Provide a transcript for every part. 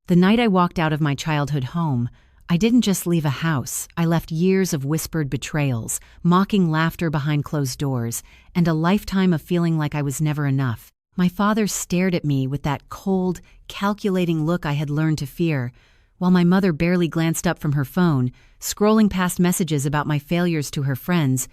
The night I walked out of my childhood home, I didn't just leave a house, I left years of whispered betrayals, mocking laughter behind closed doors, and a lifetime of feeling like I was never enough. My father stared at me with that cold, calculating look I had learned to fear, while my mother barely glanced up from her phone, scrolling past messages about my failures to her friends,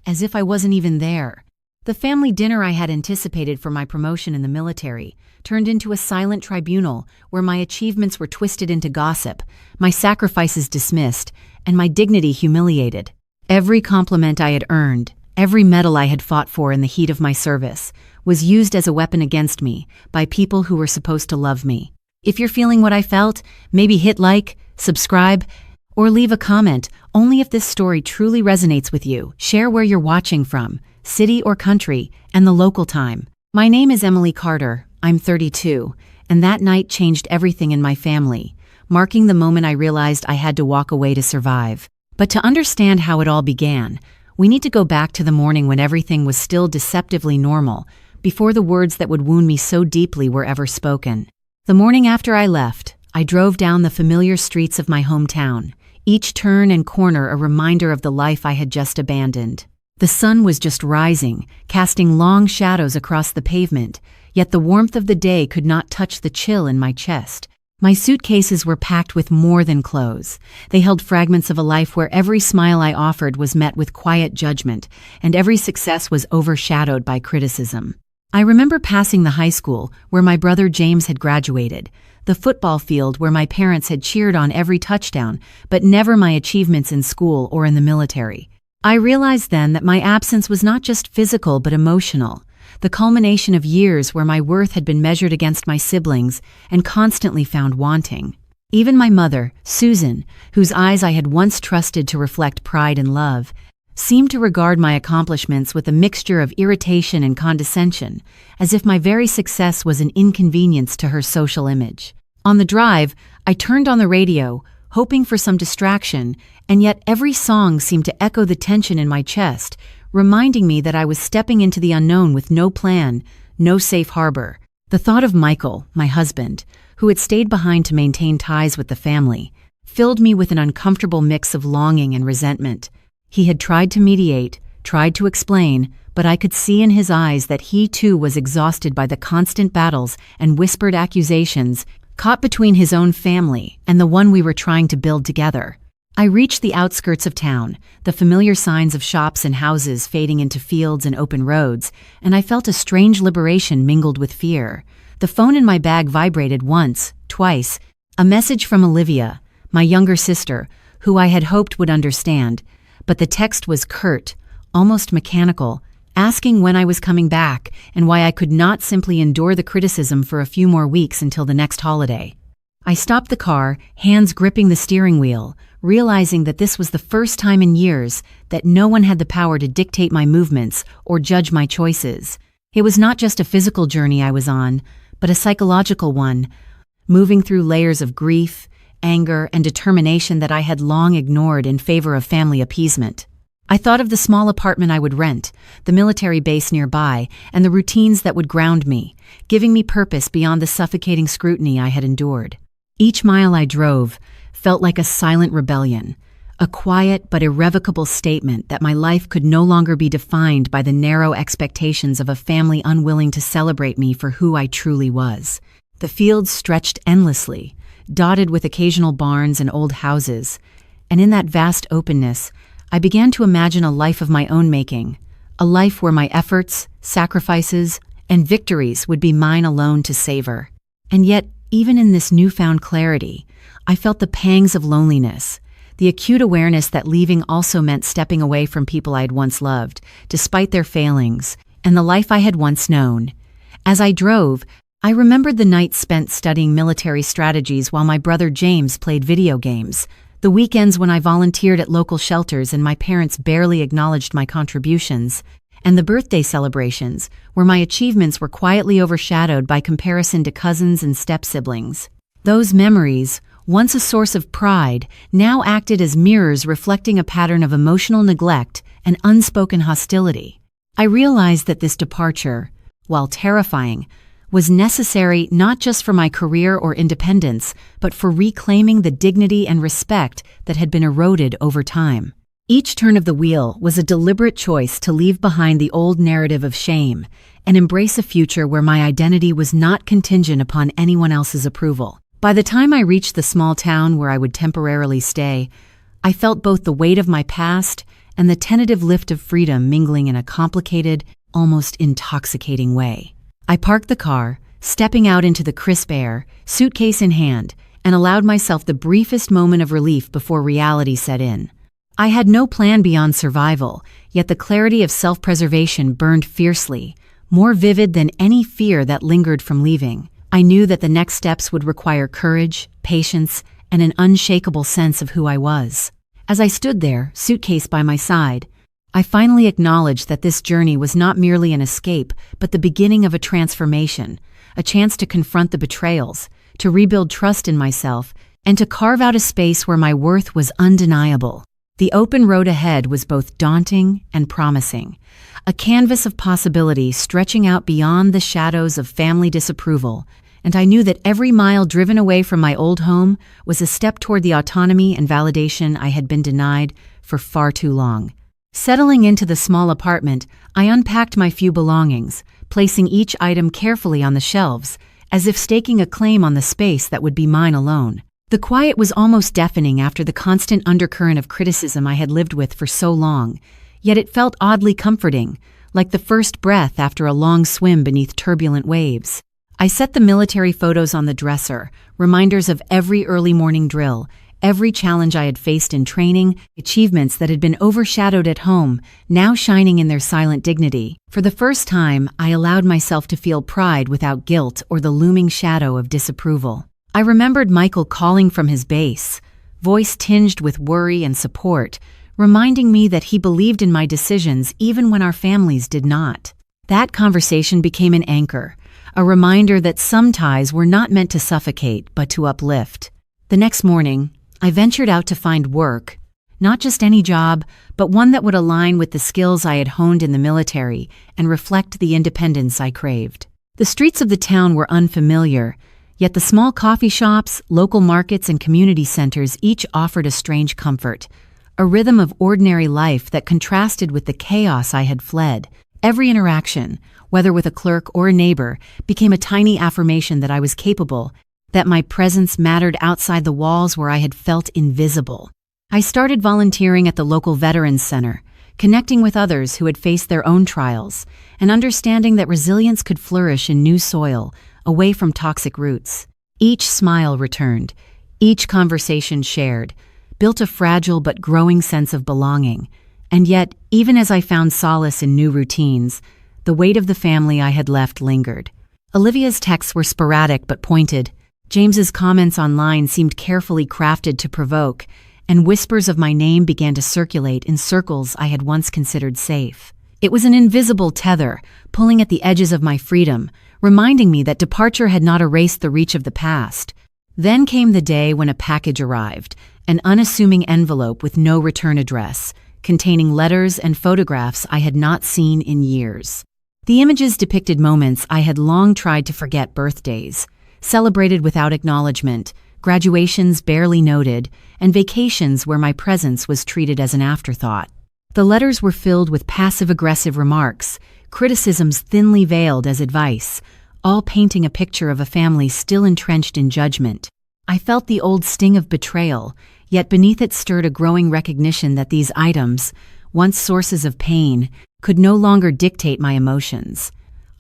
as if I wasn't even there. The family dinner I had anticipated for my promotion in the military turned into a silent tribunal where my achievements were twisted into gossip, my sacrifices dismissed, and my dignity humiliated. Every compliment I had earned, every medal I had fought for in the heat of my service, was used as a weapon against me by people who were supposed to love me. If you're feeling what I felt, maybe hit like, subscribe, or leave a comment. Only if this story truly resonates with you. Share where you're watching from, city or country, and the local time. My name is Emily Carter. I'm 32, and that night changed everything in my family, marking the moment I realized I had to walk away to survive. But to understand how it all began, we need to go back to the morning when everything was still deceptively normal, before the words that would wound me so deeply were ever spoken. The morning after I left, I drove down the familiar streets of my hometown, each turn and corner a reminder of the life I had just abandoned. The sun was just rising, casting long shadows across the pavement, yet the warmth of the day could not touch the chill in my chest. My suitcases were packed with more than clothes. They held fragments of a life where every smile I offered was met with quiet judgment, and every success was overshadowed by criticism. I remember passing the high school where my brother James had graduated, the football field where my parents had cheered on every touchdown, but never my achievements in school or in the military. I realized then that my absence was not just physical but emotional, the culmination of years where my worth had been measured against my siblings and constantly found wanting. Even my mother, Susan, whose eyes I had once trusted to reflect pride and love, seemed to regard my accomplishments with a mixture of irritation and condescension, as if my very success was an inconvenience to her social image. On the drive, I turned on the radio, hoping for some distraction, and yet every song seemed to echo the tension in my chest, reminding me that I was stepping into the unknown with no plan, no safe harbor. The thought of Michael, my husband, who had stayed behind to maintain ties with the family, filled me with an uncomfortable mix of longing and resentment. He had tried to mediate, tried to explain, but I could see in his eyes that he too was exhausted by the constant battles and whispered accusations, caught between his own family and the one we were trying to build together. I reached the outskirts of town, the familiar signs of shops and houses fading into fields and open roads, and I felt a strange liberation mingled with fear. The phone in my bag vibrated once, twice, a message from Olivia, my younger sister, who I had hoped would understand, but the text was curt, almost mechanical, asking when I was coming back and why I could not simply endure the criticism for a few more weeks until the next holiday. I stopped the car, hands gripping the steering wheel, realizing that this was the first time in years that no one had the power to dictate my movements or judge my choices. It was not just a physical journey I was on, but a psychological one, moving through layers of grief, anger, and determination that I had long ignored in favor of family appeasement. I thought of the small apartment I would rent, the military base nearby, and the routines that would ground me, giving me purpose beyond the suffocating scrutiny I had endured. Each mile I drove felt like a silent rebellion, a quiet but irrevocable statement that my life could no longer be defined by the narrow expectations of a family unwilling to celebrate me for who I truly was. The fields stretched endlessly, dotted with occasional barns and old houses, and in that vast openness, I began to imagine a life of my own making, a life where my efforts, sacrifices, and victories would be mine alone to savor. And yet, even in this newfound clarity, I felt the pangs of loneliness, the acute awareness that leaving also meant stepping away from people I had once loved, despite their failings, and the life I had once known. As I drove, I remembered the nights spent studying military strategies while my brother James played video games, the weekends when I volunteered at local shelters and my parents barely acknowledged my contributions, and the birthday celebrations, where my achievements were quietly overshadowed by comparison to cousins and step-siblings. Those memories, once a source of pride, now acted as mirrors reflecting a pattern of emotional neglect and unspoken hostility. I realized that this departure, while terrifying, was necessary not just for my career or independence, but for reclaiming the dignity and respect that had been eroded over time. Each turn of the wheel was a deliberate choice to leave behind the old narrative of shame and embrace a future where my identity was not contingent upon anyone else's approval. By the time I reached the small town where I would temporarily stay, I felt both the weight of my past and the tentative lift of freedom mingling in a complicated, almost intoxicating way. I parked the car, stepping out into the crisp air, suitcase in hand, and allowed myself the briefest moment of relief before reality set in. I had no plan beyond survival, yet the clarity of self-preservation burned fiercely, more vivid than any fear that lingered from leaving. I knew that the next steps would require courage, patience, and an unshakable sense of who I was. As I stood there, suitcase by my side, I finally acknowledged that this journey was not merely an escape, but the beginning of a transformation, a chance to confront the betrayals, to rebuild trust in myself, and to carve out a space where my worth was undeniable. The open road ahead was both daunting and promising, a canvas of possibility stretching out beyond the shadows of family disapproval, and I knew that every mile driven away from my old home was a step toward the autonomy and validation I had been denied for far too long. Settling into the small apartment, I unpacked my few belongings, placing each item carefully on the shelves, as if staking a claim on the space that would be mine alone. The quiet was almost deafening after the constant undercurrent of criticism I had lived with for so long, yet it felt oddly comforting, like the first breath after a long swim beneath turbulent waves. I set the military photos on the dresser, reminders of every early morning drill, every challenge I had faced in training, achievements that had been overshadowed at home, now shining in their silent dignity. For the first time, I allowed myself to feel pride without guilt or the looming shadow of disapproval. I remembered Michael calling from his base, voice tinged with worry and support, reminding me that he believed in my decisions even when our families did not. That conversation became an anchor, a reminder that some ties were not meant to suffocate but to uplift. The next morning, I ventured out to find work, not just any job, but one that would align with the skills I had honed in the military and reflect the independence I craved. The streets of the town were unfamiliar, yet the small coffee shops, local markets, and community centers each offered a strange comfort, a rhythm of ordinary life that contrasted with the chaos I had fled. Every interaction, whether with a clerk or a neighbor, became a tiny affirmation that I was capable, that my presence mattered outside the walls where I had felt invisible. I started volunteering at the local Veterans Center, connecting with others who had faced their own trials, and understanding that resilience could flourish in new soil, away from toxic roots. Each smile returned, each conversation shared, built a fragile but growing sense of belonging. And yet, even as I found solace in new routines, the weight of the family I had left lingered. Olivia's texts were sporadic but pointed. James's comments online seemed carefully crafted to provoke, and whispers of my name began to circulate in circles I had once considered safe. It was an invisible tether, pulling at the edges of my freedom, reminding me that departure had not erased the reach of the past. Then came the day when a package arrived, an unassuming envelope with no return address, containing letters and photographs I had not seen in years. The images depicted moments I had long tried to forget: birthdays, celebrated without acknowledgement, graduations barely noted, and vacations where my presence was treated as an afterthought. The letters were filled with passive-aggressive remarks, criticisms thinly veiled as advice, all painting a picture of a family still entrenched in judgment. I felt the old sting of betrayal, yet beneath it stirred a growing recognition that these items, once sources of pain, could no longer dictate my emotions.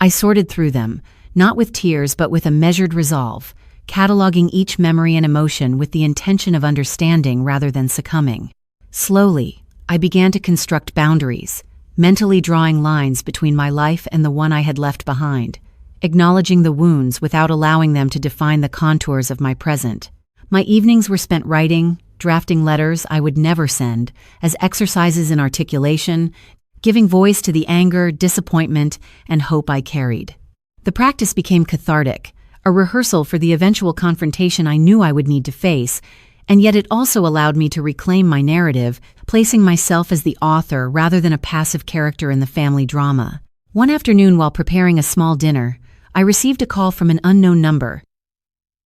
I sorted through them, not with tears but with a measured resolve, cataloging each memory and emotion with the intention of understanding rather than succumbing. Slowly, I began to construct boundaries, mentally drawing lines between my life and the one I had left behind, acknowledging the wounds without allowing them to define the contours of my present. My evenings were spent writing, drafting letters I would never send, as exercises in articulation, giving voice to the anger, disappointment, and hope I carried. The practice became cathartic, a rehearsal for the eventual confrontation I knew I would need to face, and yet it also allowed me to reclaim my narrative, placing myself as the author rather than a passive character in the family drama. One afternoon while preparing a small dinner, I received a call from an unknown number.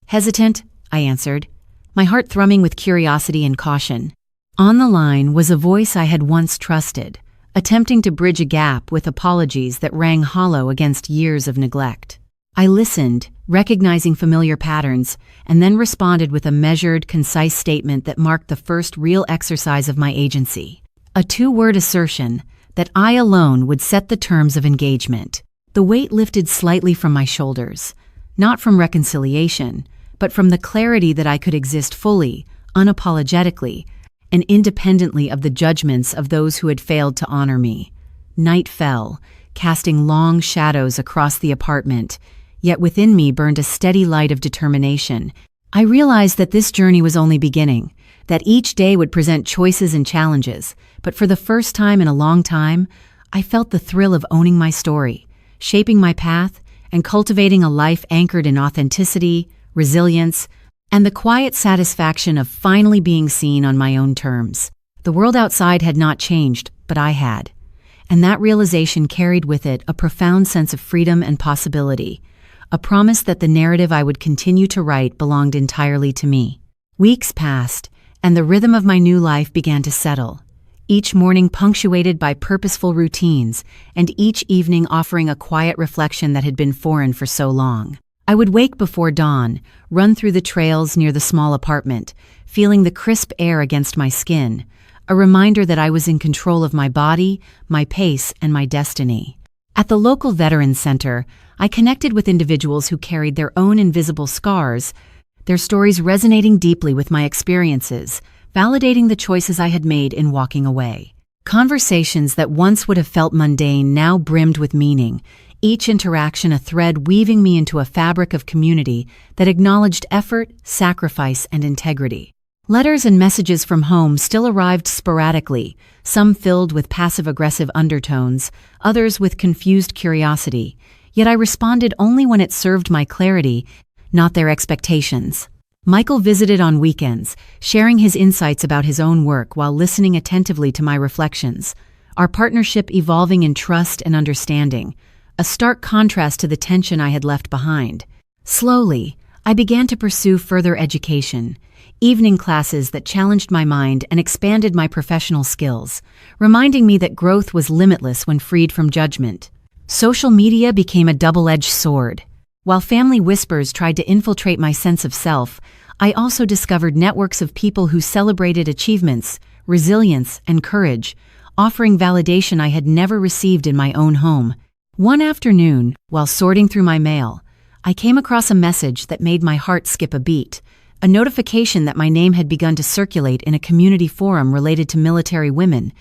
Hesitant, I answered, my heart thrumming with curiosity and caution. On the line was a voice I had once trusted, attempting to bridge a gap with apologies that rang hollow against years of neglect. I listened, recognizing familiar patterns, and then responded with a measured, concise statement that marked the first real exercise of my agency. A two-word assertion that I alone would set the terms of engagement. The weight lifted slightly from my shoulders, not from reconciliation, but from the clarity that I could exist fully, unapologetically, and independently of the judgments of those who had failed to honor me. Night fell, casting long shadows across the apartment, yet within me burned a steady light of determination. I realized that this journey was only beginning, that each day would present choices and challenges, but for the first time in a long time, I felt the thrill of owning my story, shaping my path, and cultivating a life anchored in authenticity, resilience, and the quiet satisfaction of finally being seen on my own terms. The world outside had not changed, but I had, and that realization carried with it a profound sense of freedom and possibility, a promise that the narrative I would continue to write belonged entirely to me. Weeks passed, and the rhythm of my new life began to settle, each morning punctuated by purposeful routines, and each evening offering a quiet reflection that had been foreign for so long. I would wake before dawn, run through the trails near the small apartment, feeling the crisp air against my skin, a reminder that I was in control of my body, my pace, and my destiny. At the local Veterans Center, I connected with individuals who carried their own invisible scars, their stories resonating deeply with my experiences, validating the choices I had made in walking away. Conversations that once would have felt mundane now brimmed with meaning, each interaction a thread weaving me into a fabric of community that acknowledged effort, sacrifice, and integrity. Letters and messages from home still arrived sporadically, some filled with passive-aggressive undertones, others with confused curiosity, yet I responded only when it served my clarity, not their expectations. Michael visited on weekends, sharing his insights about his own work while listening attentively to my reflections, our partnership evolving in trust and understanding, a stark contrast to the tension I had left behind. Slowly, I began to pursue further education, evening classes that challenged my mind and expanded my professional skills, reminding me that growth was limitless when freed from judgment. Social media became a double-edged sword. While family whispers tried to infiltrate my sense of self, I also discovered networks of people who celebrated achievements, resilience, and courage, offering validation I had never received in my own home. One afternoon, while sorting through my mail, I came across a message that made my heart skip a beat, a notification that my name had begun to circulate in a community forum related to military women,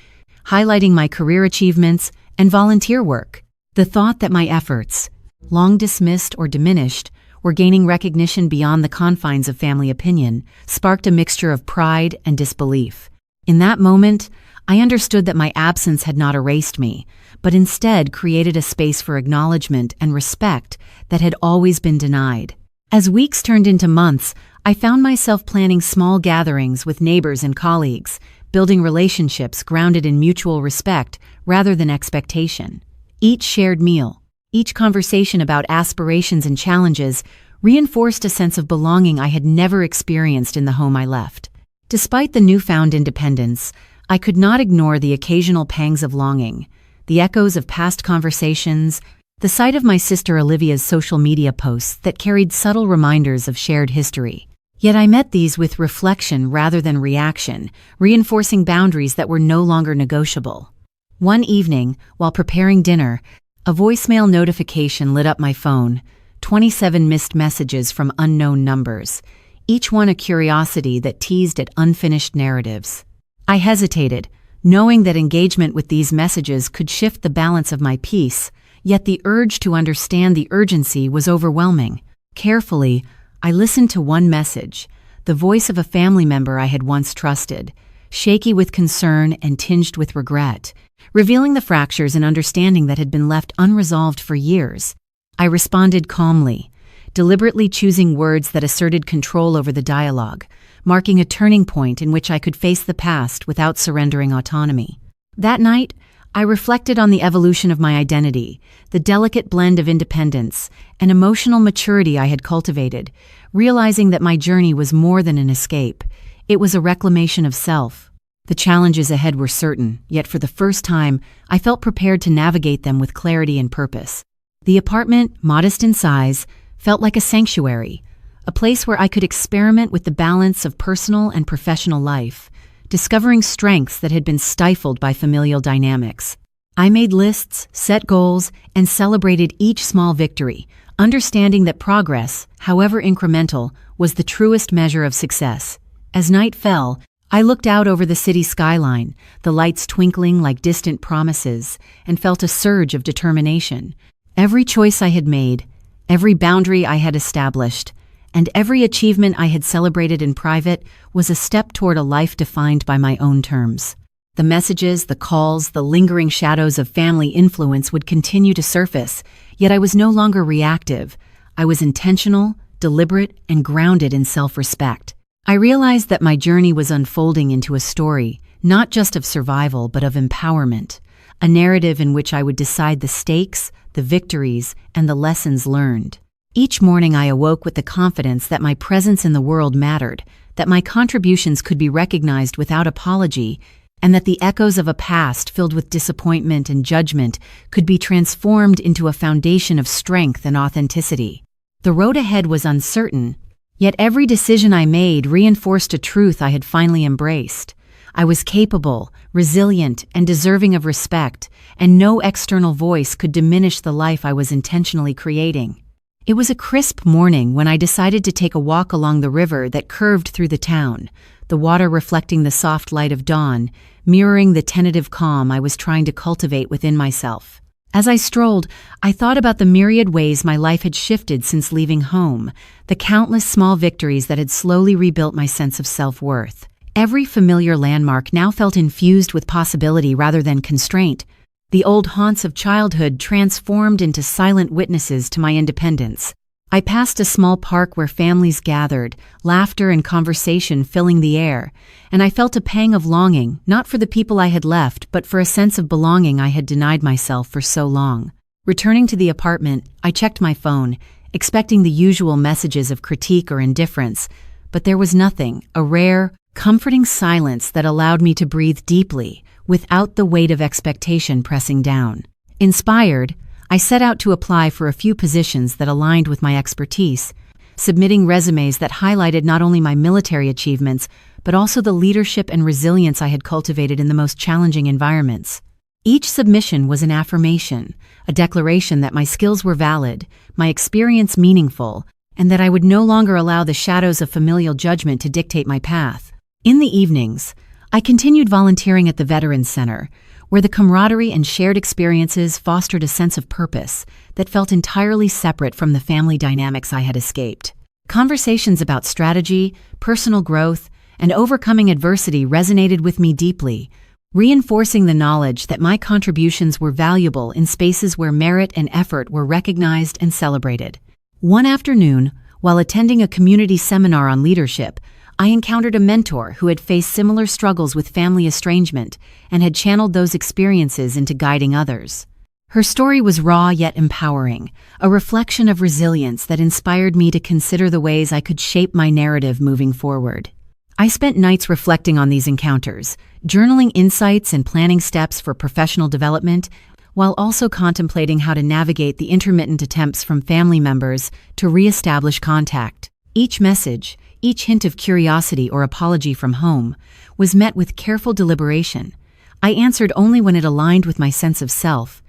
highlighting my career achievements and volunteer work. The thought that my efforts, long dismissed or diminished, were gaining recognition beyond the confines of family opinion, sparked a mixture of pride and disbelief. In that moment, I understood that my absence had not erased me, but instead created a space for acknowledgement and respect that had always been denied. As weeks turned into months, I found myself planning small gatherings with neighbors and colleagues, building relationships grounded in mutual respect rather than expectation. Each shared meal, each conversation about aspirations and challenges reinforced a sense of belonging I had never experienced in the home I left. Despite the newfound independence, I could not ignore the occasional pangs of longing, the echoes of past conversations, the sight of my sister Olivia's social media posts that carried subtle reminders of shared history. Yet I met these with reflection rather than reaction, reinforcing boundaries that were no longer negotiable. One evening, while preparing dinner, a voicemail notification lit up my phone, 27 missed messages from unknown numbers, each one a curiosity that teased at unfinished narratives. I hesitated, knowing that engagement with these messages could shift the balance of my peace, yet the urge to understand the urgency was overwhelming. Carefully, I listened to one message, the voice of a family member I had once trusted, shaky with concern and tinged with regret, revealing the fractures in understanding that had been left unresolved for years. I responded calmly, deliberately choosing words that asserted control over the dialogue, marking a turning point in which I could face the past without surrendering autonomy. That night, I reflected on the evolution of my identity, the delicate blend of independence and emotional maturity I had cultivated, realizing that my journey was more than an escape. It was a reclamation of self. The challenges ahead were certain, yet for the first time, I felt prepared to navigate them with clarity and purpose. The apartment, modest in size, felt like a sanctuary, a place where I could experiment with the balance of personal and professional life, discovering strengths that had been stifled by familial dynamics. I made lists, set goals, and celebrated each small victory, understanding that progress, however incremental, was the truest measure of success. As night fell, I looked out over the city skyline, the lights twinkling like distant promises, and felt a surge of determination. Every choice I had made, every boundary I had established, and every achievement I had celebrated in private was a step toward a life defined by my own terms. The messages, the calls, the lingering shadows of family influence would continue to surface, yet I was no longer reactive. I was intentional, deliberate, and grounded in self-respect. I realized that my journey was unfolding into a story, not just of survival, but of empowerment, a narrative in which I would decide the stakes, the victories, and the lessons learned. Each morning I awoke with the confidence that my presence in the world mattered, that my contributions could be recognized without apology, and that the echoes of a past filled with disappointment and judgment could be transformed into a foundation of strength and authenticity. The road ahead was uncertain, yet every decision I made reinforced a truth I had finally embraced. I was capable, resilient, and deserving of respect, and no external voice could diminish the life I was intentionally creating. It was a crisp morning when I decided to take a walk along the river that curved through the town, the water reflecting the soft light of dawn, mirroring the tentative calm I was trying to cultivate within myself. As I strolled, I thought about the myriad ways my life had shifted since leaving home, the countless small victories that had slowly rebuilt my sense of self-worth. Every familiar landmark now felt infused with possibility rather than constraint. The old haunts of childhood transformed into silent witnesses to my independence. I passed a small park where families gathered, laughter and conversation filling the air, and I felt a pang of longing, not for the people I had left, but for a sense of belonging I had denied myself for so long. Returning to the apartment, I checked my phone, expecting the usual messages of critique or indifference, but there was nothing, a rare, comforting silence that allowed me to breathe deeply, without the weight of expectation pressing down. Inspired, I set out to apply for a few positions that aligned with my expertise, submitting resumes that highlighted not only my military achievements, but also the leadership and resilience I had cultivated in the most challenging environments. Each submission was an affirmation, a declaration that my skills were valid, my experience meaningful, and that I would no longer allow the shadows of familial judgment to dictate my path. In the evenings, I continued volunteering at the Veterans Center, where the camaraderie and shared experiences fostered a sense of purpose that felt entirely separate from the family dynamics I had escaped. Conversations about strategy, personal growth, and overcoming adversity resonated with me deeply, reinforcing the knowledge that my contributions were valuable in spaces where merit and effort were recognized and celebrated. One afternoon, while attending a community seminar on leadership, I encountered a mentor who had faced similar struggles with family estrangement and had channeled those experiences into guiding others. Her story was raw yet empowering, a reflection of resilience that inspired me to consider the ways I could shape my narrative moving forward. I spent nights reflecting on these encounters, journaling insights and planning steps for professional development, while also contemplating how to navigate the intermittent attempts from family members to reestablish contact. Each message, each hint of curiosity or apology from home, was met with careful deliberation. I answered only when it aligned with my sense of self,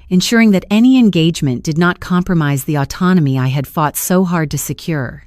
ensuring that any engagement did not compromise the autonomy I had fought so hard to secure.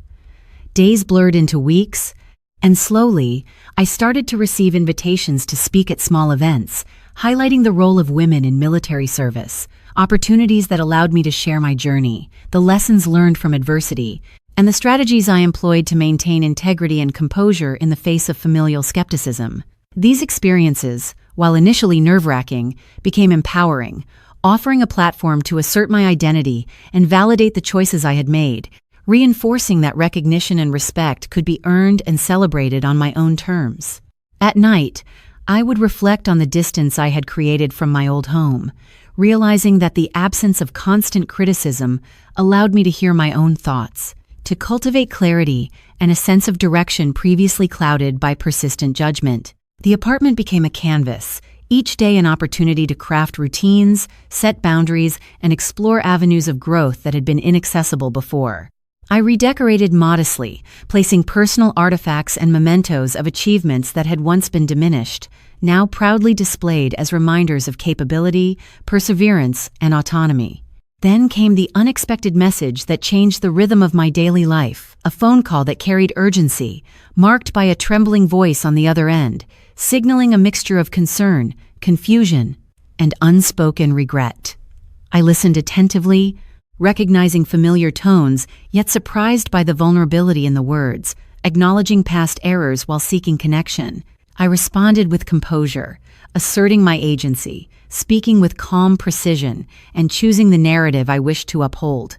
Days blurred into weeks, and slowly, I started to receive invitations to speak at small events, highlighting the role of women in military service, opportunities that allowed me to share my journey, the lessons learned from adversity, and the strategies I employed to maintain integrity and composure in the face of familial skepticism. These experiences, while initially nerve-wracking, became empowering, offering a platform to assert my identity and validate the choices I had made, reinforcing that recognition and respect could be earned and celebrated on my own terms. At night, I would reflect on the distance I had created from my old home, realizing that the absence of constant criticism allowed me to hear my own thoughts, to cultivate clarity and a sense of direction previously clouded by persistent judgment. The apartment became a canvas, each day an opportunity to craft routines, set boundaries, and explore avenues of growth that had been inaccessible before. I redecorated modestly, placing personal artifacts and mementos of achievements that had once been diminished, now proudly displayed as reminders of capability, perseverance, and autonomy. Then came the unexpected message that changed the rhythm of my daily life, a phone call that carried urgency, marked by a trembling voice on the other end, signaling a mixture of concern, confusion, and unspoken regret. I listened attentively, recognizing familiar tones, yet surprised by the vulnerability in the words, acknowledging past errors while seeking connection. I responded with composure, asserting my agency, speaking with calm precision, and choosing the narrative I wished to uphold.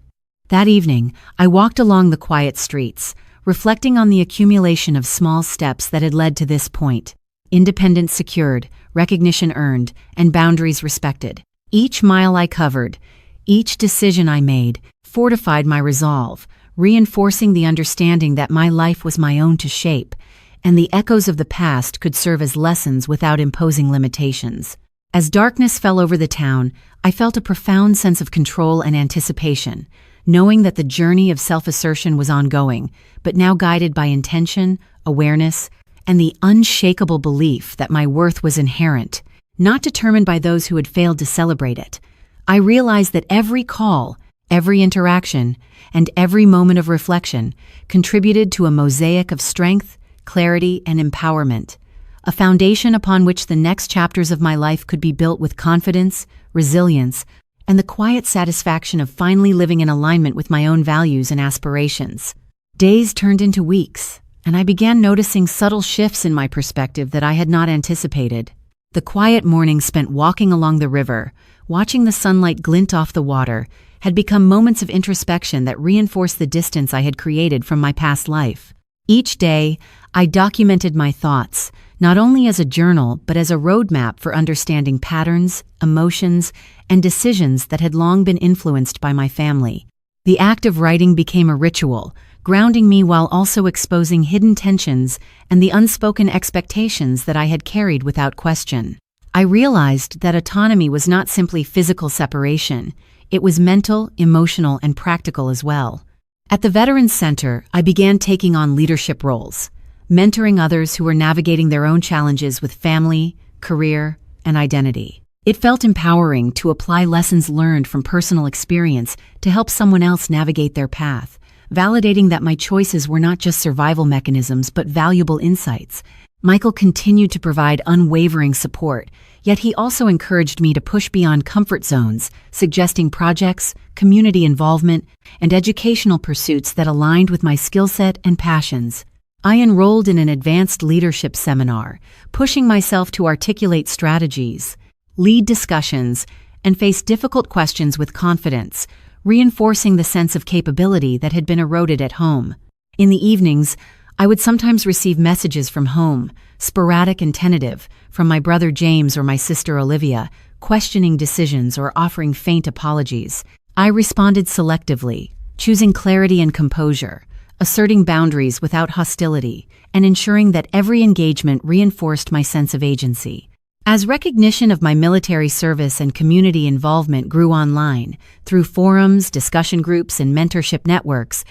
That evening, I walked along the quiet streets, reflecting on the accumulation of small steps that had led to this point. Independence secured, recognition earned, and boundaries respected. Each mile I covered, each decision I made, fortified my resolve, reinforcing the understanding that my life was my own to shape, and the echoes of the past could serve as lessons without imposing limitations. As darkness fell over the town, I felt a profound sense of control and anticipation, knowing that the journey of self-assertion was ongoing, but now guided by intention, awareness, and the unshakable belief that my worth was inherent, not determined by those who had failed to celebrate it. I realized that every call, every interaction, and every moment of reflection contributed to a mosaic of strength, clarity, and empowerment, a foundation upon which the next chapters of my life could be built with confidence, resilience, and the quiet satisfaction of finally living in alignment with my own values and aspirations. Days turned into weeks, and I began noticing subtle shifts in my perspective that I had not anticipated. The quiet mornings spent walking along the river, watching the sunlight glint off the water, had become moments of introspection that reinforced the distance I had created from my past life. Each day, I documented my thoughts, not only as a journal but as a roadmap for understanding patterns, emotions, and decisions that had long been influenced by my family. The act of writing became a ritual, grounding me while also exposing hidden tensions and the unspoken expectations that I had carried without question. I realized that autonomy was not simply physical separation, it was mental, emotional, and practical as well. At the Veterans Center, I began taking on leadership roles, mentoring others who were navigating their own challenges with family, career, and identity. It felt empowering to apply lessons learned from personal experience to help someone else navigate their path, validating that my choices were not just survival mechanisms but valuable insights. Michael continued to provide unwavering support, yet he also encouraged me to push beyond comfort zones, suggesting projects, community involvement, and educational pursuits that aligned with my skill set and passions. I enrolled in an advanced leadership seminar, pushing myself to articulate strategies, lead discussions, and face difficult questions with confidence, reinforcing the sense of capability that had been eroded at home. In the evenings, I would sometimes receive messages from home, sporadic and tentative, from my brother James or my sister Olivia, questioning decisions or offering faint apologies. I responded selectively, choosing clarity and composure, asserting boundaries without hostility, and ensuring that every engagement reinforced my sense of agency. As recognition of my military service and community involvement grew online, through forums, discussion groups, and mentorship networks,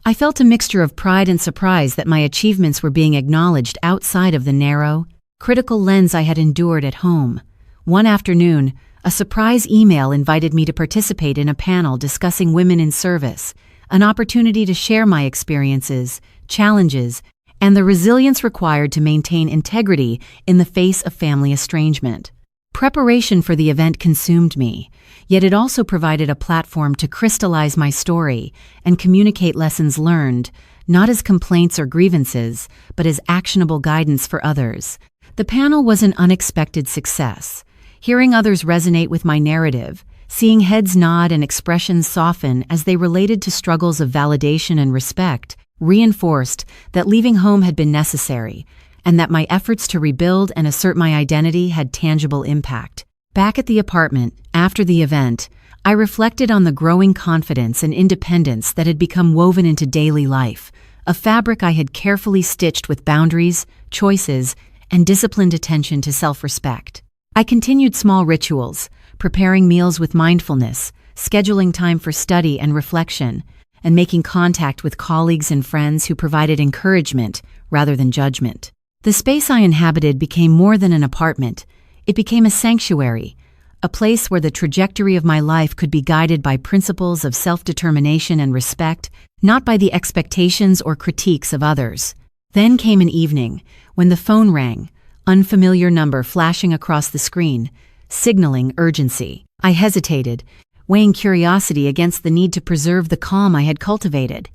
I felt a mixture of pride and surprise that my achievements were being acknowledged outside of the narrow, critical lens I had endured at home. One afternoon, a surprise email invited me to participate in a panel discussing women in service, an opportunity to share my experiences, challenges, and the resilience required to maintain integrity in the face of family estrangement. Preparation for the event consumed me, yet it also provided a platform to crystallize my story and communicate lessons learned, not as complaints or grievances, but as actionable guidance for others. The panel was an unexpected success. Hearing others resonate with my narrative, seeing heads nod and expressions soften as they related to struggles of validation and respect, reinforced that leaving home had been necessary, and that my efforts to rebuild and assert my identity had tangible impact. Back at the apartment, after the event, I reflected on the growing confidence and independence that had become woven into daily life, a fabric I had carefully stitched with boundaries, choices, and disciplined attention to self-respect. I continued small rituals, preparing meals with mindfulness, scheduling time for study and reflection, and making contact with colleagues and friends who provided encouragement rather than judgment. The space I inhabited became more than an apartment. It became a sanctuary, a place where the trajectory of my life could be guided by principles of self-determination and respect, not by the expectations or critiques of others. Then came an evening, when the phone rang, unfamiliar number flashing across the screen, signaling urgency. I hesitated, weighing curiosity against the need to preserve the calm I had cultivated.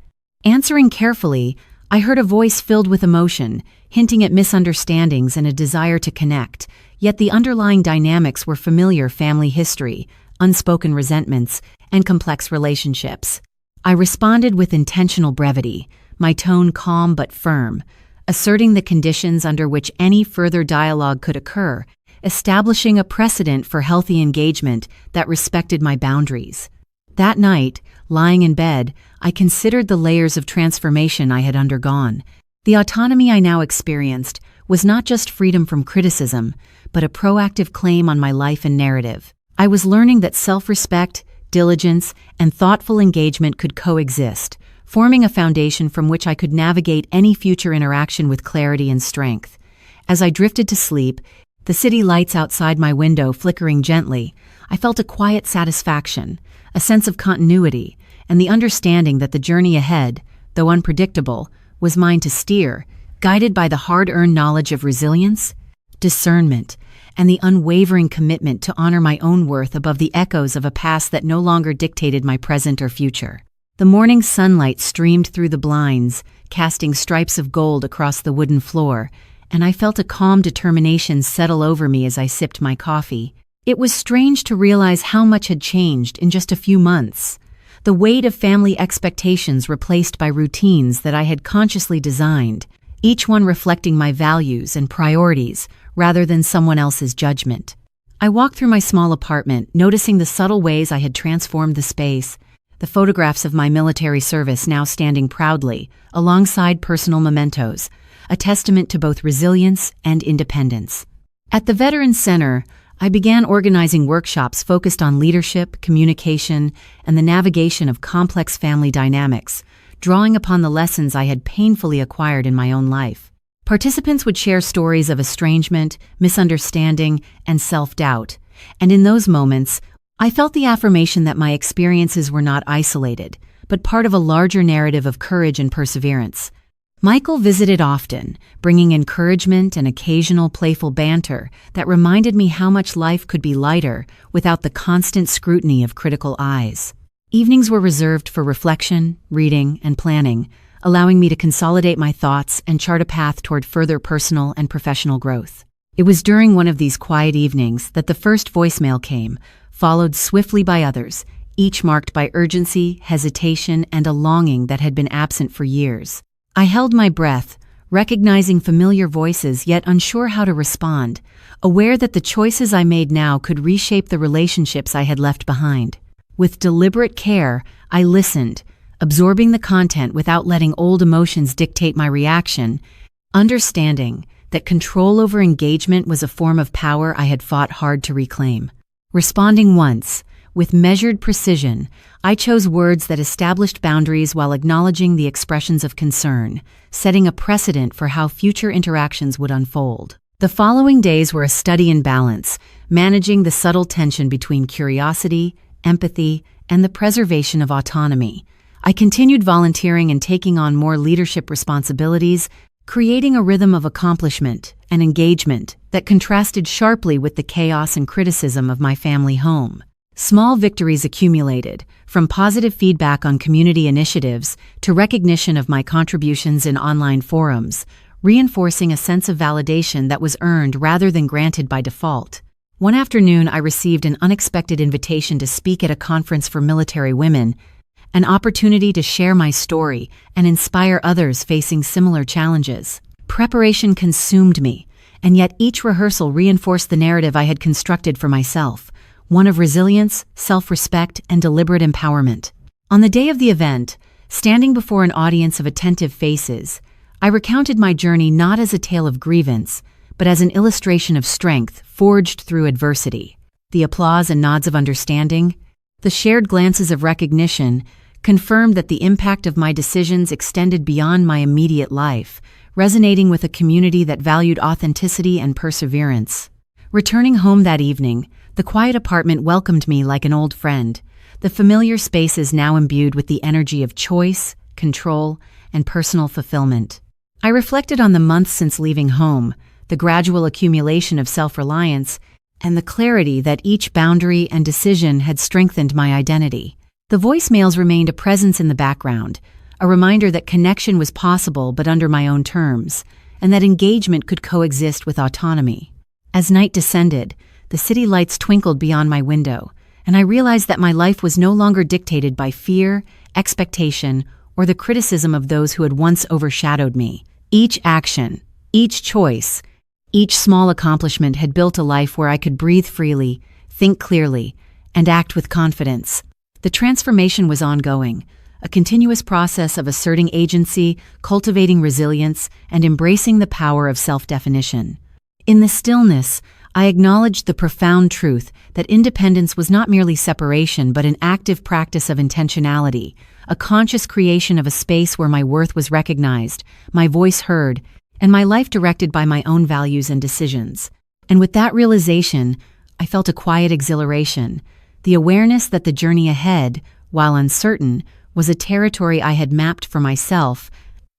Answering carefully, I heard a voice filled with emotion, hinting at misunderstandings and a desire to connect, yet the underlying dynamics were familiar: family history, unspoken resentments, and complex relationships. I responded with intentional brevity, my tone calm but firm, asserting the conditions under which any further dialogue could occur, establishing a precedent for healthy engagement that respected my boundaries. That night, lying in bed, I considered the layers of transformation I had undergone. The autonomy I now experienced was not just freedom from criticism, but a proactive claim on my life and narrative. I was learning that self-respect, diligence, and thoughtful engagement could coexist, forming a foundation from which I could navigate any future interaction with clarity and strength. As I drifted to sleep, the city lights outside my window flickering gently, I felt a quiet satisfaction, a sense of continuity, and the understanding that the journey ahead, though unpredictable, was mine to steer, guided by the hard-earned knowledge of resilience, discernment, and the unwavering commitment to honor my own worth above the echoes of a past that no longer dictated my present or future. The morning sunlight streamed through the blinds, casting stripes of gold across the wooden floor, and I felt a calm determination settle over me as I sipped my coffee. It was strange to realize how much had changed in just a few months. The weight of family expectations replaced by routines that I had consciously designed, each one reflecting my values and priorities rather than someone else's judgment. I walked through my small apartment, noticing the subtle ways I had transformed the space, the photographs of my military service now standing proudly, alongside personal mementos, a testament to both resilience and independence. At the Veterans Center, I began organizing workshops focused on leadership, communication, and the navigation of complex family dynamics, drawing upon the lessons I had painfully acquired in my own life. Participants would share stories of estrangement, misunderstanding, and self-doubt, and in those moments, I felt the affirmation that my experiences were not isolated, but part of a larger narrative of courage and perseverance. Michael visited often, bringing encouragement and occasional playful banter that reminded me how much life could be lighter without the constant scrutiny of critical eyes. Evenings were reserved for reflection, reading, and planning, allowing me to consolidate my thoughts and chart a path toward further personal and professional growth. It was during one of these quiet evenings that the first voicemail came, followed swiftly by others, each marked by urgency, hesitation, and a longing that had been absent for years. I held my breath, recognizing familiar voices yet unsure how to respond, aware that the choices I made now could reshape the relationships I had left behind. With deliberate care, I listened, absorbing the content without letting old emotions dictate my reaction, understanding that control over engagement was a form of power I had fought hard to reclaim. Responding once, with measured precision, I chose words that established boundaries while acknowledging the expressions of concern, setting a precedent for how future interactions would unfold. The following days were a study in balance, managing the subtle tension between curiosity, empathy, and the preservation of autonomy. I continued volunteering and taking on more leadership responsibilities, creating a rhythm of accomplishment and engagement that contrasted sharply with the chaos and criticism of my family home. Small victories accumulated, from positive feedback on community initiatives to recognition of my contributions in online forums, reinforcing a sense of validation that was earned rather than granted by default. One afternoon, I received an unexpected invitation to speak at a conference for military women, an opportunity to share my story and inspire others facing similar challenges. Preparation consumed me, and yet each rehearsal reinforced the narrative I had constructed for myself, one of resilience, self-respect, and deliberate empowerment. On the day of the event, standing before an audience of attentive faces, I recounted my journey not as a tale of grievance, but as an illustration of strength forged through adversity. The applause and nods of understanding, the shared glances of recognition, confirmed that the impact of my decisions extended beyond my immediate life, resonating with a community that valued authenticity and perseverance. Returning home that evening, the quiet apartment welcomed me like an old friend, the familiar spaces now imbued with the energy of choice, control, and personal fulfillment. I reflected on the months since leaving home, the gradual accumulation of self-reliance, and the clarity that each boundary and decision had strengthened my identity. The voicemails remained a presence in the background, a reminder that connection was possible but under my own terms, and that engagement could coexist with autonomy. As night descended, the city lights twinkled beyond my window, and I realized that my life was no longer dictated by fear, expectation, or the criticism of those who had once overshadowed me. Each action, each choice, each small accomplishment had built a life where I could breathe freely, think clearly, and act with confidence. The transformation was ongoing, a continuous process of asserting agency, cultivating resilience, and embracing the power of self-definition. In the stillness, I acknowledged the profound truth that independence was not merely separation but an active practice of intentionality, a conscious creation of a space where my worth was recognized, my voice heard, and my life directed by my own values and decisions. And with that realization, I felt a quiet exhilaration, the awareness that the journey ahead, while uncertain, was a territory I had mapped for myself,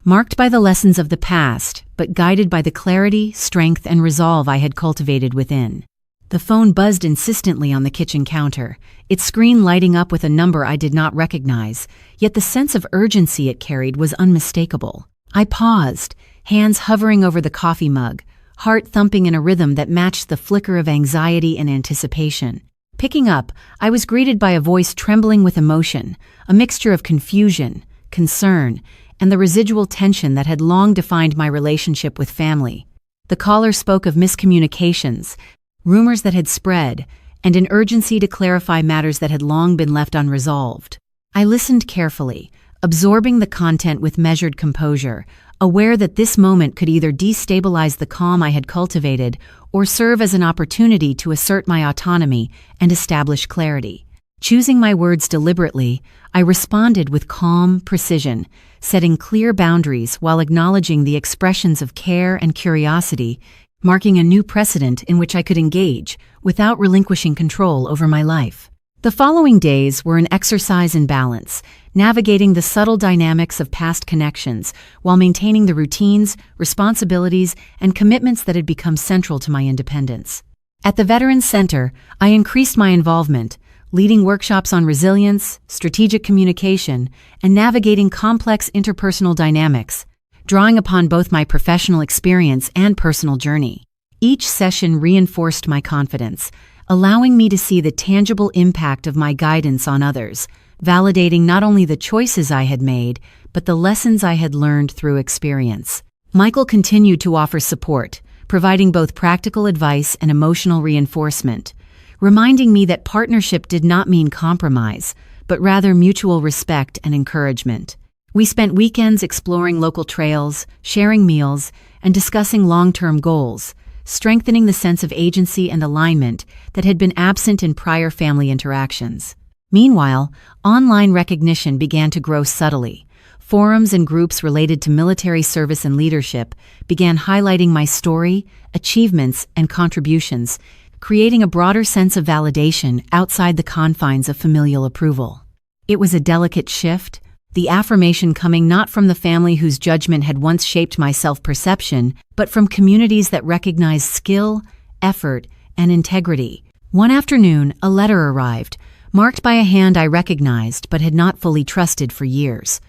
marked by the lessons of the past, but guided by the clarity, strength, and resolve I had cultivated within. The phone buzzed insistently on the kitchen counter, its screen lighting up with a number I did not recognize, yet the sense of urgency it carried was unmistakable. I paused, hands hovering over the coffee mug, heart thumping in a rhythm that matched the flicker of anxiety and anticipation. Picking up, I was greeted by a voice trembling with emotion, a mixture of confusion, concern, and the residual tension that had long defined my relationship with family. The caller spoke of miscommunications, rumors that had spread, and an urgency to clarify matters that had long been left unresolved. I listened carefully, absorbing the content with measured composure, aware that this moment could either destabilize the calm I had cultivated or serve as an opportunity to assert my autonomy and establish clarity. Choosing my words deliberately, I responded with calm precision, setting clear boundaries while acknowledging the expressions of care and curiosity, marking a new precedent in which I could engage without relinquishing control over my life. The following days were an exercise in balance, navigating the subtle dynamics of past connections while maintaining the routines, responsibilities, and commitments that had become central to my independence. At the Veterans Center, I increased my involvement, leading workshops on resilience, strategic communication, and navigating complex interpersonal dynamics, drawing upon both my professional experience and personal journey. Each session reinforced my confidence, allowing me to see the tangible impact of my guidance on others, validating not only the choices I had made, but the lessons I had learned through experience. Michael continued to offer support, providing both practical advice and emotional reinforcement, reminding me that partnership did not mean compromise, but rather mutual respect and encouragement. We spent weekends exploring local trails, sharing meals, and discussing long-term goals, strengthening the sense of agency and alignment that had been absent in prior family interactions. Meanwhile, online recognition began to grow subtly. Forums and groups related to military service and leadership began highlighting my story, achievements, and contributions, creating a broader sense of validation outside the confines of familial approval. It was a delicate shift, the affirmation coming not from the family whose judgment had once shaped my self-perception, but from communities that recognized skill, effort, and integrity. One afternoon, a letter arrived, marked by a hand I recognized but had not fully trusted for years.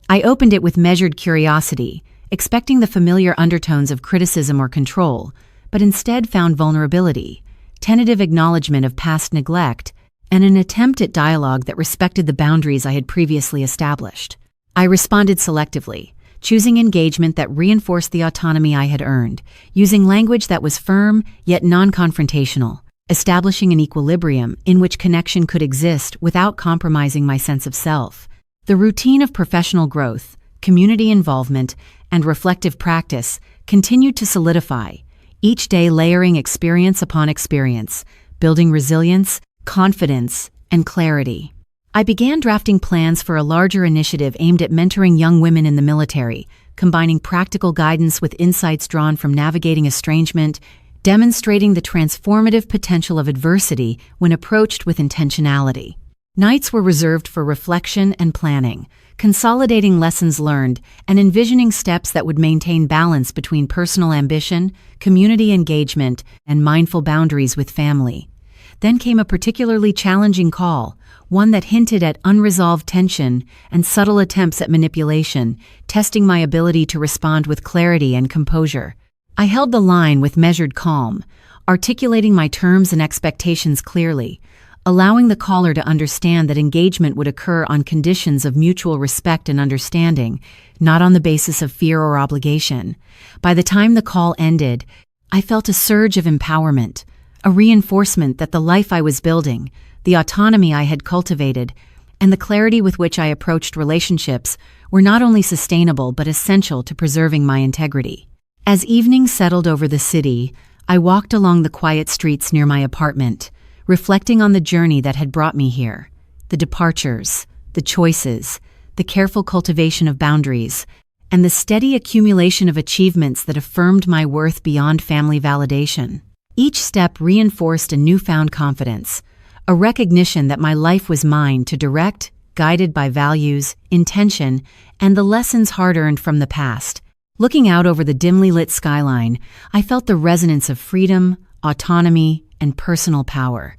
I opened it with measured curiosity, expecting the familiar undertones of criticism or control, but instead found vulnerability, tentative acknowledgement of past neglect, and an attempt at dialogue that respected the boundaries I had previously established. I responded selectively, choosing engagement that reinforced the autonomy I had earned, using language that was firm yet non-confrontational, establishing an equilibrium in which connection could exist without compromising my sense of self. The routine of professional growth, community involvement, and reflective practice continued to solidify, each day layering experience upon experience, building resilience, confidence, and clarity. I began drafting plans for a larger initiative aimed at mentoring young women in the military, combining practical guidance with insights drawn from navigating estrangement, demonstrating the transformative potential of adversity when approached with intentionality. Nights were reserved for reflection and planning, consolidating lessons learned and envisioning steps that would maintain balance between personal ambition, community engagement, and mindful boundaries with family. Then came a particularly challenging call, one that hinted at unresolved tension and subtle attempts at manipulation, testing my ability to respond with clarity and composure. I held the line with measured calm, articulating my terms and expectations clearly, allowing the caller to understand that engagement would occur on conditions of mutual respect and understanding, not on the basis of fear or obligation. By the time the call ended, I felt a surge of empowerment, a reinforcement that the life I was building, the autonomy I had cultivated, and the clarity with which I approached relationships were not only sustainable but essential to preserving my integrity. As evening settled over the city, I walked along the quiet streets near my apartment, reflecting on the journey that had brought me here, the departures, the choices, the careful cultivation of boundaries, and the steady accumulation of achievements that affirmed my worth beyond family validation. Each step reinforced a newfound confidence, a recognition that my life was mine to direct, guided by values, intention, and the lessons hard-earned from the past. Looking out over the dimly lit skyline, I felt the resonance of freedom, autonomy, and personal power,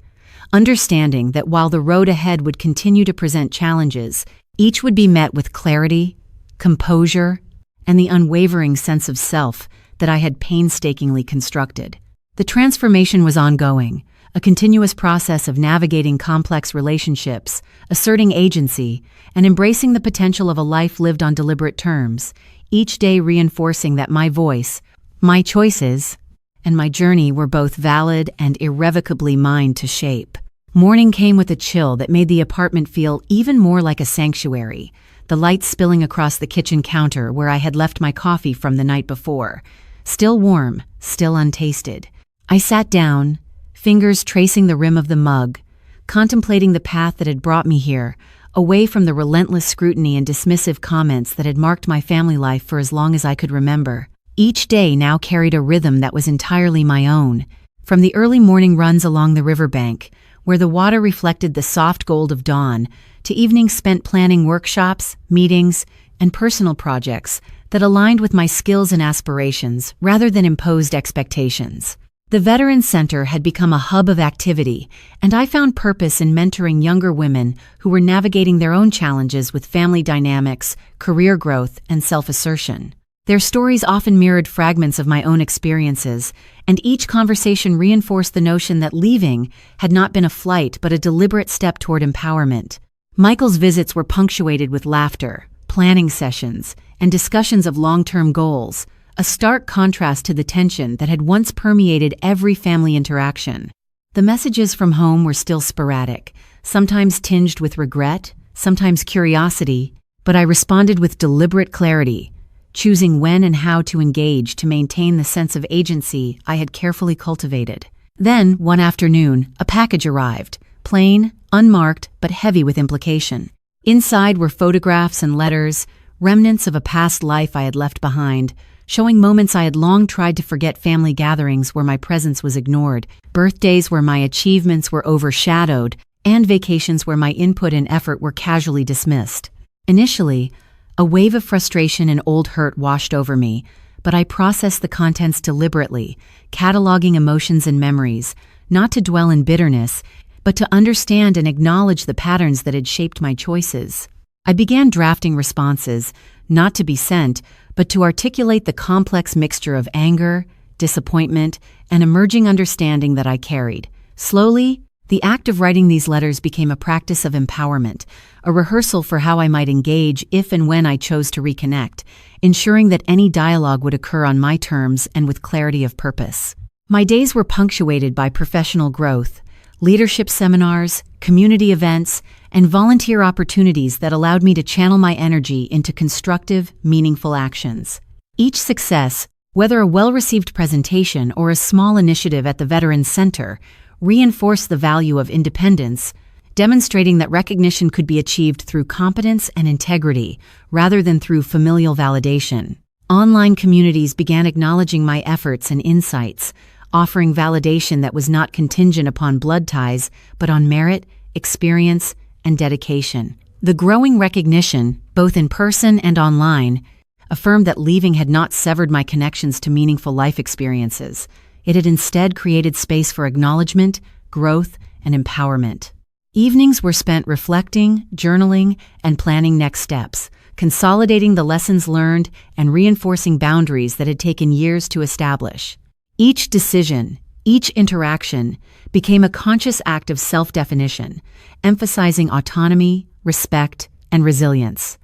understanding that while the road ahead would continue to present challenges, each would be met with clarity, composure, and the unwavering sense of self that I had painstakingly constructed. The transformation was ongoing, a continuous process of navigating complex relationships, asserting agency, and embracing the potential of a life lived on deliberate terms, each day reinforcing that my voice, my choices, and my journey were both valid and irrevocably mine to shape. Morning came with a chill that made the apartment feel even more like a sanctuary, the light spilling across the kitchen counter where I had left my coffee from the night before, still warm, still untasted. I sat down, fingers tracing the rim of the mug, contemplating the path that had brought me here, away from the relentless scrutiny and dismissive comments that had marked my family life for as long as I could remember. Each day now carried a rhythm that was entirely my own, from the early morning runs along the riverbank, where the water reflected the soft gold of dawn, to evenings spent planning workshops, meetings, and personal projects that aligned with my skills and aspirations rather than imposed expectations. The Veterans Center had become a hub of activity, and I found purpose in mentoring younger women who were navigating their own challenges with family dynamics, career growth, and self-assertion. Their stories often mirrored fragments of my own experiences, and each conversation reinforced the notion that leaving had not been a flight but a deliberate step toward empowerment. Michael's visits were punctuated with laughter, planning sessions, and discussions of long-term goals, a stark contrast to the tension that had once permeated every family interaction. The messages from home were still sporadic, sometimes tinged with regret, sometimes curiosity, but I responded with deliberate clarity, choosing when and how to engage to maintain the sense of agency I had carefully cultivated. Then, one afternoon, a package arrived, plain, unmarked, but heavy with implication. Inside were photographs and letters, remnants of a past life I had left behind, showing moments I had long tried to forget, family gatherings where my presence was ignored, birthdays where my achievements were overshadowed, and vacations where my input and effort were casually dismissed. Initially, a wave of frustration and old hurt washed over me, but I processed the contents deliberately, cataloging emotions and memories, not to dwell in bitterness, but to understand and acknowledge the patterns that had shaped my choices. I began drafting responses, not to be sent, but to articulate the complex mixture of anger, disappointment, and emerging understanding that I carried. Slowly, The act of writing these letters became a practice of empowerment, a rehearsal for how I might engage if and when I chose to reconnect, ensuring that any dialogue would occur on my terms and with clarity of purpose. My days were punctuated by professional growth, leadership seminars, community events, and volunteer opportunities that allowed me to channel my energy into constructive, meaningful actions. Each success, whether a well-received presentation or a small initiative at the Veterans Center, reinforced the value of independence, demonstrating that recognition could be achieved through competence and integrity rather than through familial validation. Online communities began acknowledging my efforts and insights, offering validation that was not contingent upon blood ties but on merit, experience, and dedication. The growing recognition, both in person and online, affirmed that leaving had not severed my connections to meaningful life experiences. It had instead created space for acknowledgement, growth, and empowerment. Evenings were spent reflecting, journaling, and planning next steps, consolidating the lessons learned and reinforcing boundaries that had taken years to establish. Each decision, each interaction, became a conscious act of self-definition, emphasizing autonomy, respect, and resilience.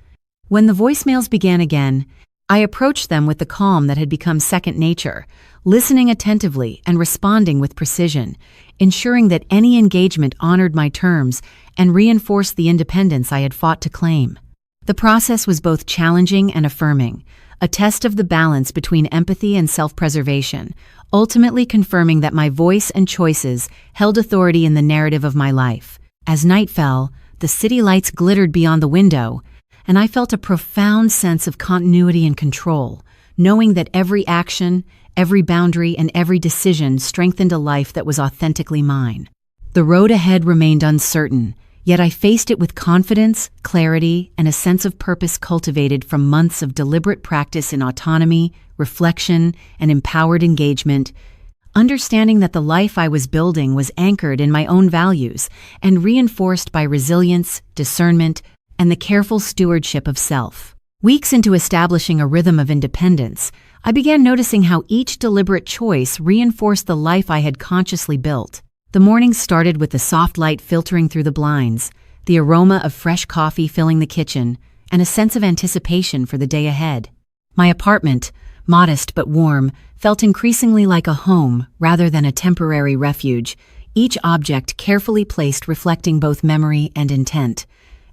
When the voicemails began again, I approached them with the calm that had become second nature, listening attentively and responding with precision, ensuring that any engagement honored my terms and reinforced the independence I had fought to claim. The process was both challenging and affirming, a test of the balance between empathy and self-preservation, ultimately confirming that my voice and choices held authority in the narrative of my life. As night fell, the city lights glittered beyond the window, and I felt a profound sense of continuity and control, knowing that every action, every boundary, and every decision strengthened a life that was authentically mine. The road ahead remained uncertain, yet I faced it with confidence, clarity, and a sense of purpose cultivated from months of deliberate practice in autonomy, reflection, and empowered engagement, understanding that the life I was building was anchored in my own values and reinforced by resilience, discernment, and the careful stewardship of self. Weeks into establishing a rhythm of independence, I began noticing how each deliberate choice reinforced the life I had consciously built. The mornings started with the soft light filtering through the blinds, the aroma of fresh coffee filling the kitchen, and a sense of anticipation for the day ahead. My apartment, modest but warm, felt increasingly like a home rather than a temporary refuge, each object carefully placed reflecting both memory and intent.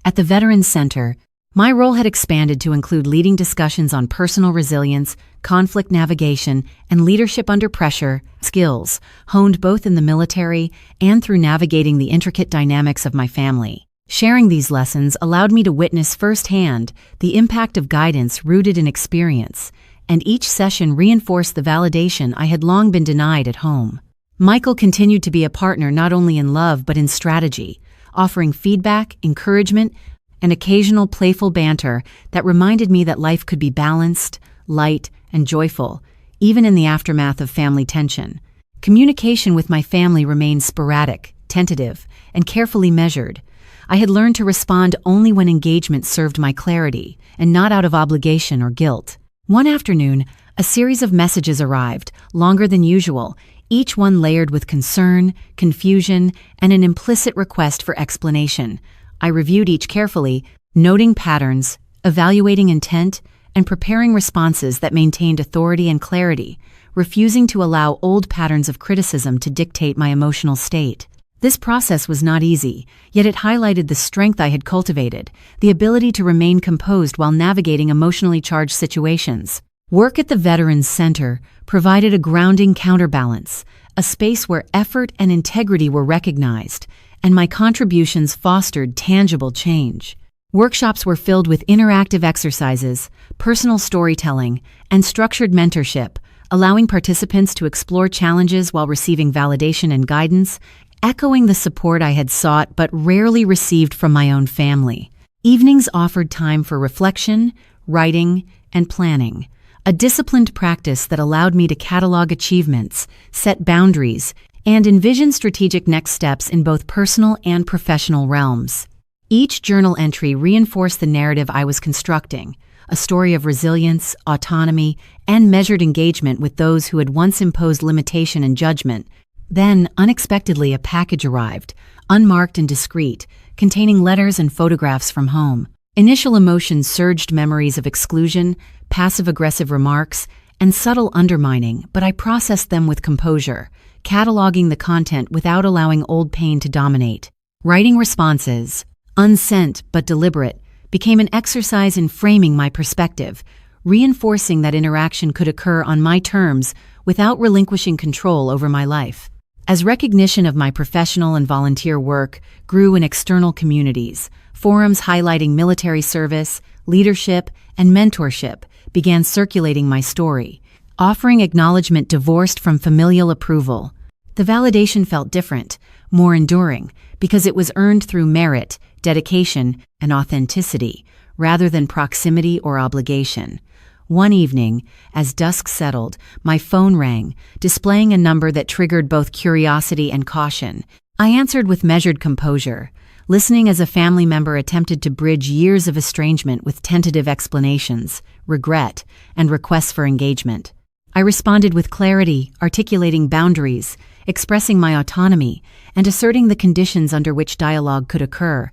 At the Veterans Center, my role had expanded to include leading discussions on personal resilience, conflict navigation, and leadership under pressure, skills honed both in the military and through navigating the intricate dynamics of my family. Sharing these lessons allowed me to witness firsthand the impact of guidance rooted in experience, and each session reinforced the validation I had long been denied at home. Michael continued to be a partner not only in love but in strategy, offering feedback, encouragement, and occasional playful banter that reminded me that life could be balanced, light, and joyful, even in the aftermath of family tension. Communication with my family remained sporadic, tentative, and carefully measured. I had learned to respond only when engagement served my clarity, and not out of obligation or guilt. One afternoon, a series of messages arrived, longer than usual, each one layered with concern, confusion, and an implicit request for explanation. I reviewed each carefully, noting patterns, evaluating intent, and preparing responses that maintained authority and clarity, refusing to allow old patterns of criticism to dictate my emotional state. This process was not easy, yet it highlighted the strength I had cultivated, the ability to remain composed while navigating emotionally charged situations. Work at the Veterans Center provided a grounding counterbalance, a space where effort and integrity were recognized, and my contributions fostered tangible change. Workshops were filled with interactive exercises, personal storytelling, and structured mentorship, allowing participants to explore challenges while receiving validation and guidance, echoing the support I had sought but rarely received from my own family. Evenings offered time for reflection, writing, and planning, a disciplined practice that allowed me to catalog achievements, set boundaries, and envision strategic next steps in both personal and professional realms. Each journal entry reinforced the narrative I was constructing, a story of resilience, autonomy, and measured engagement with those who had once imposed limitation and judgment. Then, unexpectedly, a package arrived, unmarked and discreet, containing letters and photographs from home. Initial emotions surged, memories of exclusion, passive-aggressive remarks, and subtle undermining, but I processed them with composure, cataloging the content without allowing old pain to dominate. Writing responses, unsent but deliberate, became an exercise in framing my perspective, reinforcing that interaction could occur on my terms without relinquishing control over my life. As recognition of my professional and volunteer work grew in external communities, forums highlighting military service, leadership, and mentorship began circulating my story, offering acknowledgement divorced from familial approval. The validation felt different, more enduring, because it was earned through merit, dedication, and authenticity, rather than proximity or obligation. One evening, as dusk settled, my phone rang, displaying a number that triggered both curiosity and caution. I answered with measured composure, listening as a family member attempted to bridge years of estrangement with tentative explanations, regret, and requests for engagement. I responded with clarity, articulating boundaries, expressing my autonomy, and asserting the conditions under which dialogue could occur,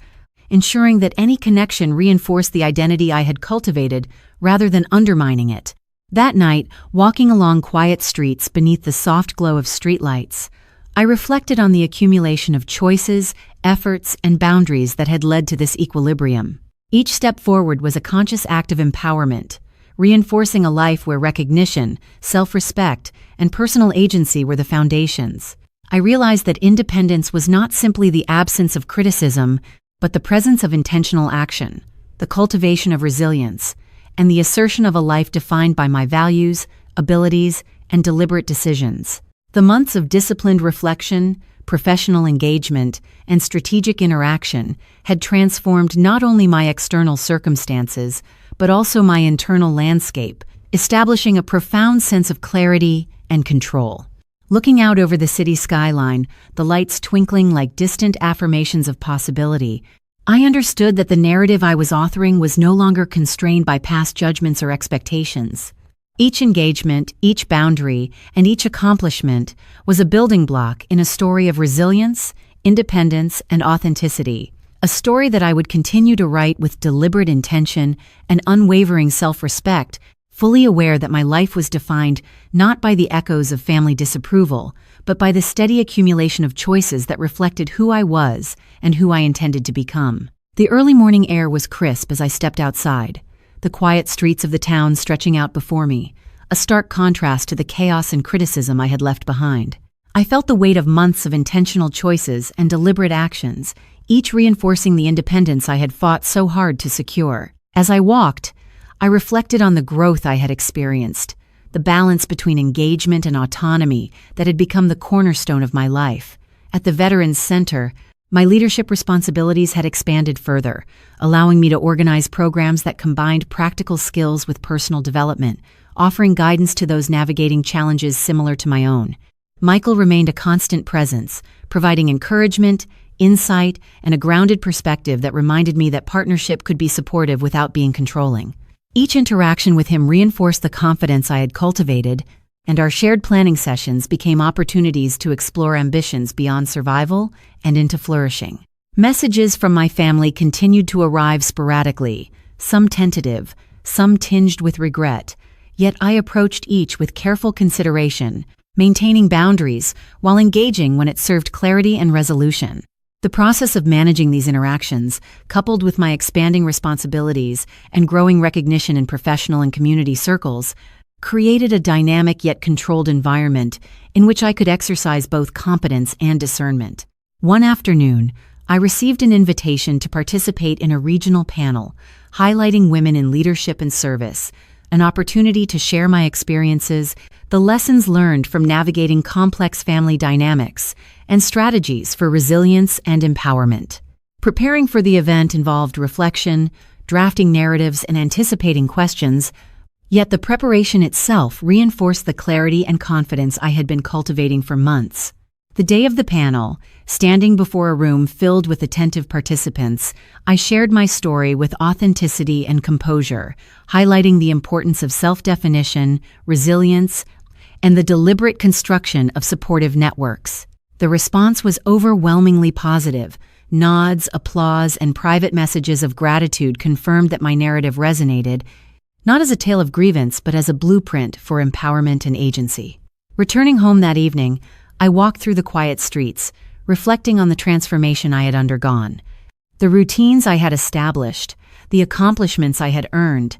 ensuring that any connection reinforced the identity I had cultivated rather than undermining it. That night, walking along quiet streets beneath the soft glow of streetlights, I reflected on the accumulation of choices, efforts, and boundaries that had led to this equilibrium. Each step forward was a conscious act of empowerment, reinforcing a life where recognition, self-respect, and personal agency were the foundations. I realized that independence was not simply the absence of criticism, but the presence of intentional action, the cultivation of resilience, and the assertion of a life defined by my values, abilities, and deliberate decisions. The months of disciplined reflection, professional engagement, and strategic interaction had transformed not only my external circumstances, but also my internal landscape, establishing a profound sense of clarity and control. Looking out over the city skyline, the lights twinkling like distant affirmations of possibility, I understood that the narrative I was authoring was no longer constrained by past judgments or expectations. Each engagement, each boundary, and each accomplishment was a building block in a story of resilience, independence, and authenticity, a story that I would continue to write with deliberate intention and unwavering self-respect, fully aware that my life was defined not by the echoes of family disapproval, but by the steady accumulation of choices that reflected who I was and who I intended to become. The early morning air was crisp as I stepped outside, the quiet streets of the town stretching out before me, a stark contrast to the chaos and criticism I had left behind. I felt the weight of months of intentional choices and deliberate actions, each reinforcing the independence I had fought so hard to secure. As I walked, I reflected on the growth I had experienced, the balance between engagement and autonomy that had become the cornerstone of my life. At the Veterans Center, my leadership responsibilities had expanded further, allowing me to organize programs that combined practical skills with personal development, offering guidance to those navigating challenges similar to my own. Michael remained a constant presence, providing encouragement, insight, and a grounded perspective that reminded me that partnership could be supportive without being controlling. Each interaction with him reinforced the confidence I had cultivated, and our shared planning sessions became opportunities to explore ambitions beyond survival and into flourishing. Messages from my family continued to arrive sporadically, some tentative, some tinged with regret, yet I approached each with careful consideration, maintaining boundaries while engaging when it served clarity and resolution. The process of managing these interactions, coupled with my expanding responsibilities and growing recognition in professional and community circles, created a dynamic yet controlled environment in which I could exercise both competence and discernment. One afternoon, I received an invitation to participate in a regional panel highlighting women in leadership and service, an opportunity to share my experiences, the lessons learned from navigating complex family dynamics, and strategies for resilience and empowerment. Preparing for the event involved reflection, drafting narratives, and anticipating questions, yet the preparation itself reinforced the clarity and confidence I had been cultivating for months. The day of the panel, standing before a room filled with attentive participants, I shared my story with authenticity and composure, highlighting the importance of self-definition, resilience, and the deliberate construction of supportive networks. The response was overwhelmingly positive. Nods, applause, and private messages of gratitude confirmed that my narrative resonated, not as a tale of grievance, but as a blueprint for empowerment and agency. Returning home that evening, I walked through the quiet streets, reflecting on the transformation I had undergone. The routines I had established, the accomplishments I had earned,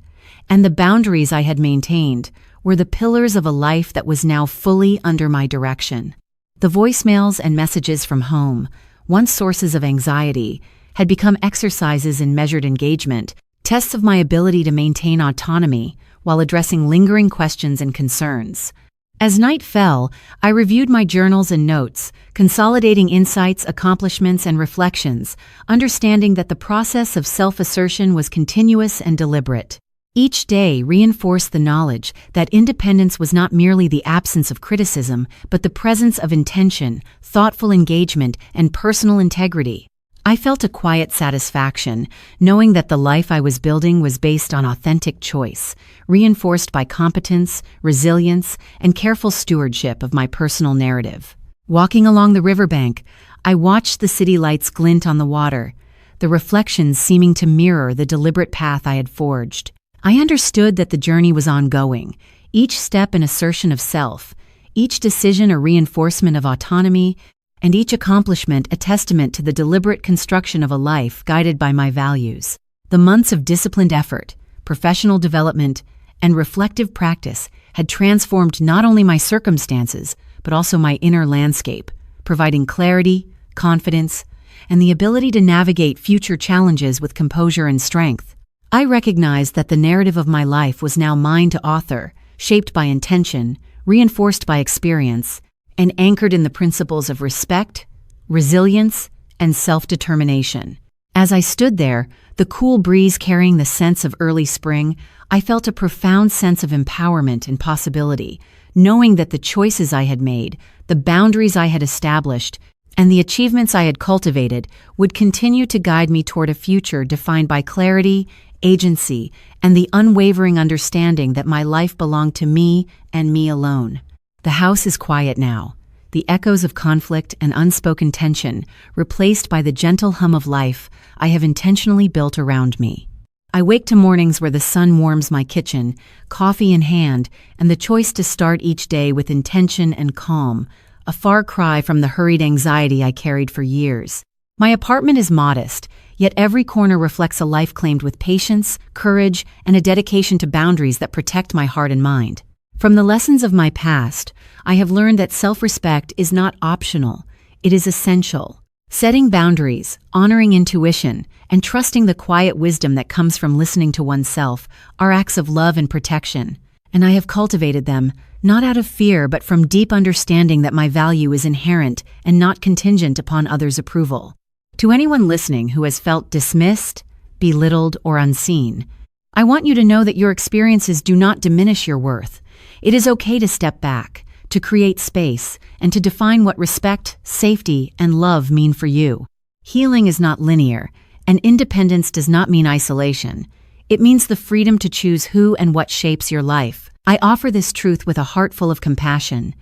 and the boundaries I had maintained were the pillars of a life that was now fully under my direction. The voicemails and messages from home, once sources of anxiety, had become exercises in measured engagement, tests of my ability to maintain autonomy while addressing lingering questions and concerns. As night fell, I reviewed my journals and notes, consolidating insights, accomplishments, and reflections, understanding that the process of self-assertion was continuous and deliberate. Each day reinforced the knowledge that independence was not merely the absence of criticism, but the presence of intention, thoughtful engagement, and personal integrity. I felt a quiet satisfaction, knowing that the life I was building was based on authentic choice, reinforced by competence, resilience, and careful stewardship of my personal narrative. Walking along the riverbank, I watched the city lights glint on the water, the reflections seeming to mirror the deliberate path I had forged. I understood that the journey was ongoing, each step an assertion of self, each decision a reinforcement of autonomy, and each accomplishment a testament to the deliberate construction of a life guided by my values. The months of disciplined effort, professional development, and reflective practice had transformed not only my circumstances, but also my inner landscape, providing clarity, confidence, and the ability to navigate future challenges with composure and strength. I recognized that the narrative of my life was now mine to author, shaped by intention, reinforced by experience, and anchored in the principles of respect, resilience, and self-determination. As I stood there, the cool breeze carrying the scents of early spring, I felt a profound sense of empowerment and possibility, knowing that the choices I had made, the boundaries I had established, and the achievements I had cultivated would continue to guide me toward a future defined by clarity, agency, and the unwavering understanding that my life belonged to me and me alone. The house is quiet now, the echoes of conflict and unspoken tension replaced by the gentle hum of life I have intentionally built around me. I wake to mornings where the sun warms my kitchen, coffee in hand, and the choice to start each day with intention and calm, a far cry from the hurried anxiety I carried for years. My apartment is modest, yet every corner reflects a life claimed with patience, courage, and a dedication to boundaries that protect my heart and mind. From the lessons of my past, I have learned that self-respect is not optional, it is essential. Setting boundaries, honoring intuition, and trusting the quiet wisdom that comes from listening to oneself are acts of love and protection. And I have cultivated them, not out of fear but from deep understanding that my value is inherent and not contingent upon others' approval. To anyone listening who has felt dismissed, belittled, or unseen, I want you to know that your experiences do not diminish your worth. It is okay to step back, to create space, and to define what respect, safety, and love mean for you. Healing is not linear, and independence does not mean isolation. It means the freedom to choose who and what shapes your life. I offer this truth with a heart full of compassion.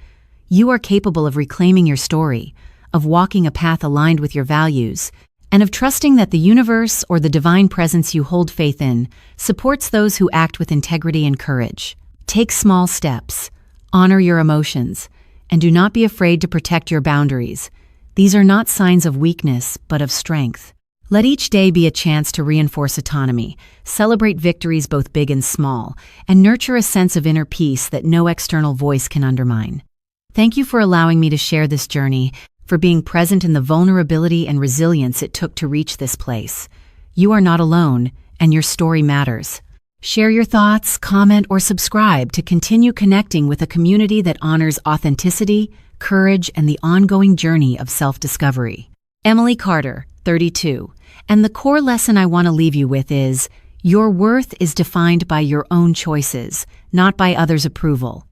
You are capable of reclaiming your story, of walking a path aligned with your values, and of trusting that the universe or the divine presence you hold faith in supports those who act with integrity and courage. Take small steps, honor your emotions, and do not be afraid to protect your boundaries. These are not signs of weakness, but of strength. Let each day be a chance to reinforce autonomy, celebrate victories both big and small, and nurture a sense of inner peace that no external voice can undermine. Thank you for allowing me to share this journey, for being present in the vulnerability and resilience it took to reach this place. You are not alone, and your story matters. Share your thoughts, comment, or subscribe to continue connecting with a community that honors authenticity, courage, and the ongoing journey of self-discovery. Emily Carter, 32. And the core lesson I want to leave you with is, your worth is defined by your own choices, not by others' approval.